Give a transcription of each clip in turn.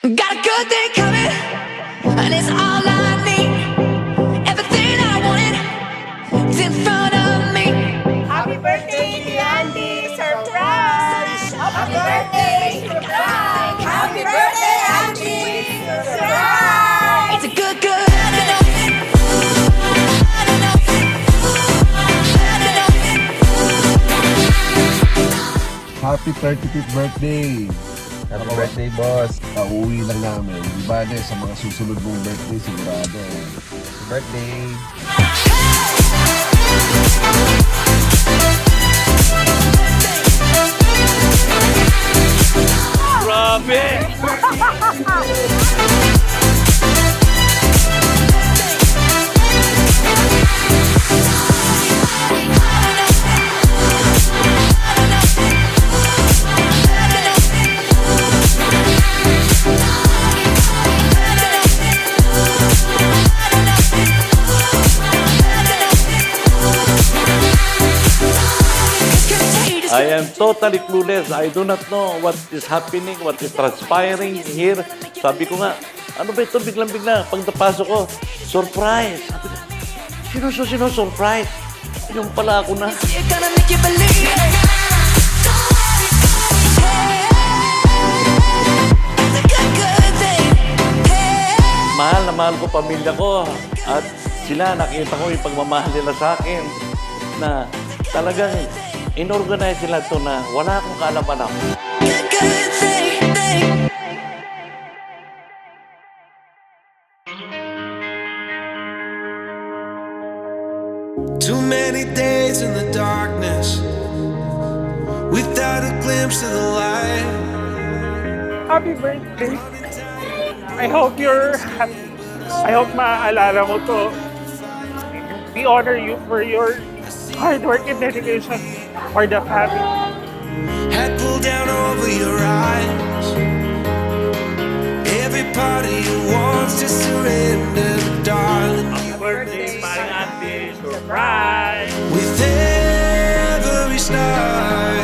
Got a good thing coming, and it's all I need. Everything I wanted is in front of me. Happy birthday, Andy! Surprise! Happy birthday! Surprise! Happy birthday, Andy! Surprise! It's a good. Happy 35th birthday! Happy birthday, boss. Pauwi lang namin. Di ba sa mga susunod mong birthday, sigurado. Happy birthday. Grabe! I am totally clueless. I do not know what is happening, what is transpiring here. Sabi ko nga, ano ba ito? Biglang-bigla. Pag napasok ko, surprise. Sabi ko, sino surprise? Yung pala ako na. It's gonna make you believe. It's a good thing. Mahal na mahal ko pamilya ko. At sila, nakita ko yung pagmamahal nila sa akin na talagang inorganize sila ito na wala akong kaalaman ako. Good thing. Too many days in the darkness without a glimpse of the light. Happy birthday. I hope you're happy. I hope maaalala mo to. We honor you for your hard work and dedication for the family. Head pulled down over your eyes. Every part of you wants to surrender, but darling, Happy birthday, paring Andy. Surprise! with every star,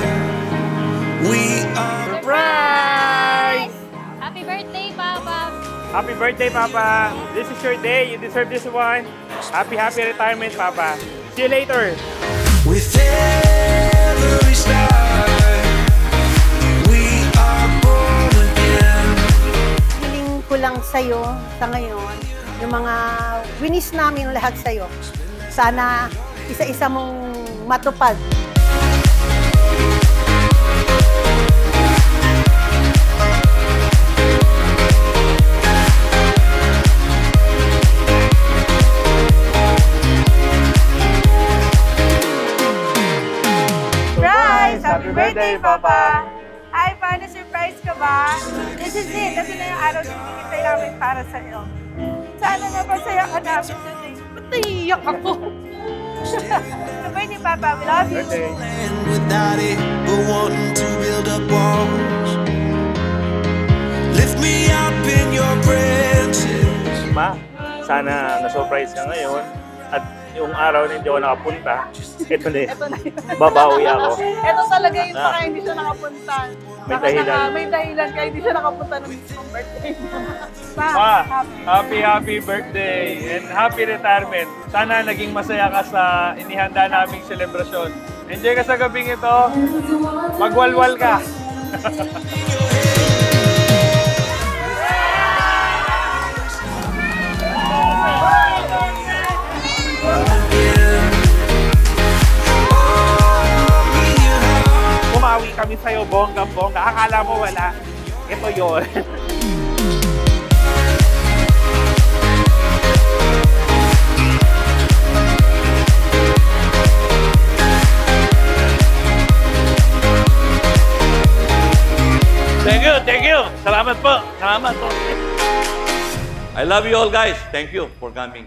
we are. Surprise! Happy birthday, Papa! Happy birthday, Papa. This is your day. You deserve this one. Happy retirement, Papa. See you later. With every star, we are born again. Hiling ko lang sa'yo sa ngayon, yung mga winis namin lahat sa'yo. Sana isa-isa mong matupad. Surprise! Happy birthday, Papa! Ay, paano surprise ka ba? This is it. Ito na yung araw na hinihintay namin para sa iyo. Sana napasaya ka namin today. Ba't naiiyak ako? Happy birthday, Papa. We love you. And without it, but wanting to build up walls. Lift me up in your branches. Ma, sana na-surprise ka ngayon. At yung araw na hindi ako nakapunta, ito na yun. Babawi ako. Ito talaga yung baka hindi siya nakapunta. May Baka dahilan. may dahilan kaya hindi siya nakapunta ng mismong birthday. Ma, happy birthday and happy retirement. Sana naging masaya ka sa inihanda naming selebrasyon. Enjoy ka sa gabing ito. Magwalwal ka. Bumawi kami sa'yo, bonggang-bongga. Akala mo wala. Ito yun. Thank you. Salamat po. Salamat po. I love you all, guys. Thank you for coming.